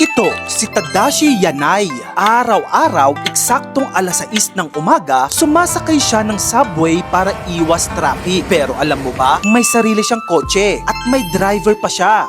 Ito, si Tadashi Yanai. Araw-araw, eksaktong alas 6 ng umaga, sumasakay siya ng subway para iwas traffic. Pero alam mo ba, may sarili siyang kotse at may driver pa siya.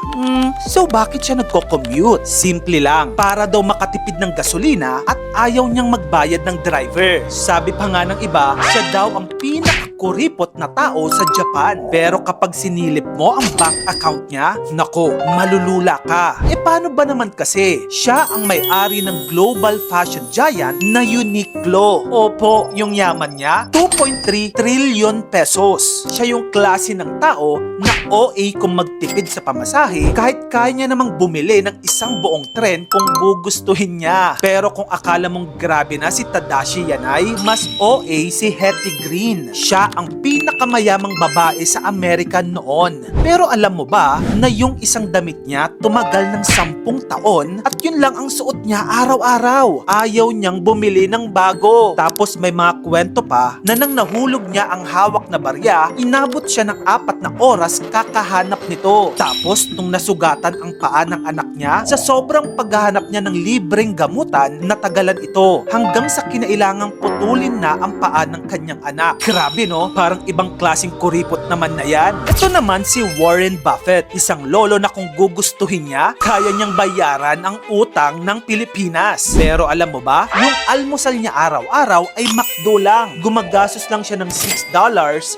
So bakit siya nagko-commute? Simple lang, para daw makatipid ng gasolina at ayaw niyang magbayad ng driver. Sabi pa nga ng iba, siya daw ang pinakakuripot na tao sa Japan. Pero kapag sinilip mo ang bank account niya, nako, malulula ka. Paano ba naman kasi? Siya ang may-ari ng global fashion giant na Uniqlo. Opo, yung yaman niya, 2.3 trillion pesos. Siya yung klase ng tao na OA kung magtipid sa pamasahe kahit kaya niya namang bumili ng isang buong tren kung gugustuhin niya. Pero kung akala mong grabe na si Tadashi Yanai, mas OA si Hetty Green. Siya ang pinakamayamang babae sa Amerika noon. Pero alam mo ba na yung isang damit niya tumagal ng 10 taon at yun lang ang suot niya araw-araw. Ayaw niyang bumili ng bago. Tapos may mga kwento pa na nang nahulog niya ang hawak na barya, inabot siya ng 4 na oras kakahanap nito. Tapos nung nasugatan ang paa ng anak niya, sa sobrang paghahanap niya ng libreng gamutan, natagalan ito hanggang sa kinailangang putulin na ang paa ng kanyang anak. Grabe no? Parang ibang klaseng kuripot naman na yan. Ito naman si Warren Buffett, isang lolo na kung gugustuhin niya, kaya niyang bayaran ang utang ng Pilipinas. Pero alam mo ba, yung almusal niya araw-araw ay McDo lang. Gumagastos lang siya ng $6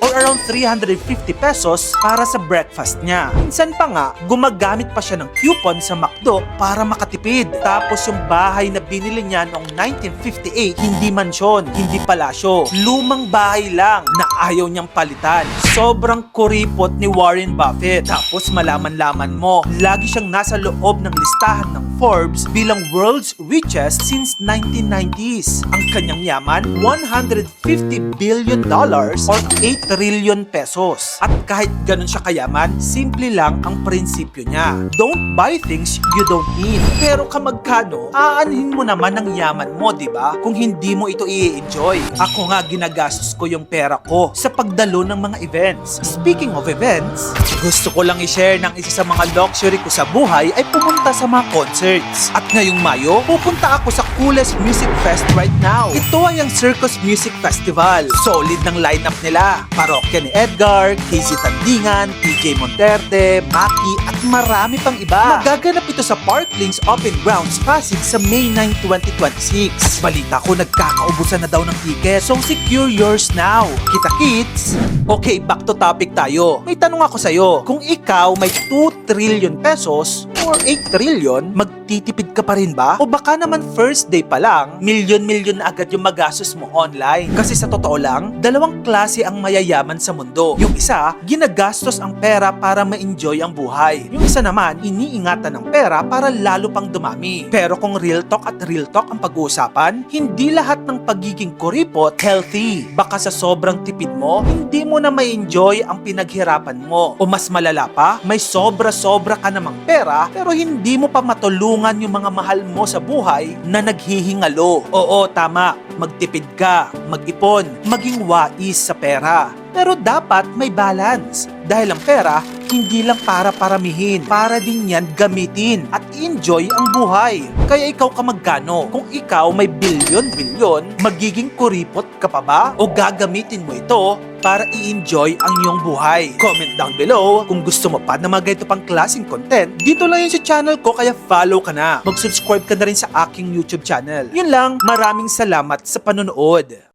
or around 350 pesos para sa breakfast niya. Minsan pa nga, gumagamit pa siya ng coupon sa McDo para makatipid. Tapos yung bahay na binili niya noong 1958, hindi mansyon, hindi palasyo. Lumang bahay lang na ayaw niyang palitan. Sobrang kuripot ni Warren Buffett. Tapos malaman-laman mo, lagi siyang nasa loob ng listahan ng Forbes bilang world's richest since 1990s. Ang kanyang yaman, $150 billion or 8 trillion pesos. At kahit ganun siya kayaman, simple lang ang prinsipyo niya. Don't buy things you don't need. Pero kamagkano, aanhin mo naman ang yaman mo, di ba? Kung hindi mo ito i-enjoy. Ako nga ginagastos ko yung pera ko sa pagdalo ng mga events. Speaking of events, gusto ko lang i-share ng isa sa mga luxury ko sa buhay ay pumunta sa mga concerts. At ngayong Mayo, pupunta ako sa coolest music fest right now. Ito ay ang Circus Music Festival. Solid ng lineup nila. Parokya ni Edgar, Casey Tandingan, PJ Monterde, Maki at marami pang iba. Magaganap ito sa Parklinks Open Grounds Pasig sa May 9, 2026. Balita ko nagkakaubusan na daw ng ticket, so secure yours now. Kita kits? Okay, back to topic tayo. May tanong ako sa'yo. Kung ikaw may 2 trillion pesos or 8 trillion, magtitipid ka pa rin ba? O baka naman first day pa lang, milyon-milyon na agad yung magastos mo online. Kasi sa totoo lang, dalawang klase ang mayayaman sa mundo. Yung isa, ginagastos ang pera para ma-enjoy ang buhay. Yung isa naman, iniingatan ng pera para lalo pang dumami. Pero kung real talk ang pag-uusapan, hindi lahat ng pagiging kuripot healthy. Baka sa sobrang tipid mo, hindi mo na ma-enjoy ang pinaghirapan mo. O mas malala pa, may sobra-sobra ka namang pera pero hindi mo pa matulungan yung mga mahal mo sa buhay na naghihingalo. Oo, tama. Magtipid ka, mag-ipon, maging wais sa pera. Pero dapat may balance. Dahil ang pera, hindi lang para paramihin. Para din yan gamitin at enjoy ang buhay. Kaya ikaw ka magkano? Kung ikaw may bilyon-bilyon, magiging kuripot ka pa ba? O gagamitin mo ito para i-enjoy ang iyong buhay? Comment down below kung gusto mo pa na mga ganito pang klaseng content. Dito lang yun sa channel ko kaya follow ka na. Mag-subscribe ka na rin sa aking YouTube channel. Yun lang, maraming salamat sa panonood.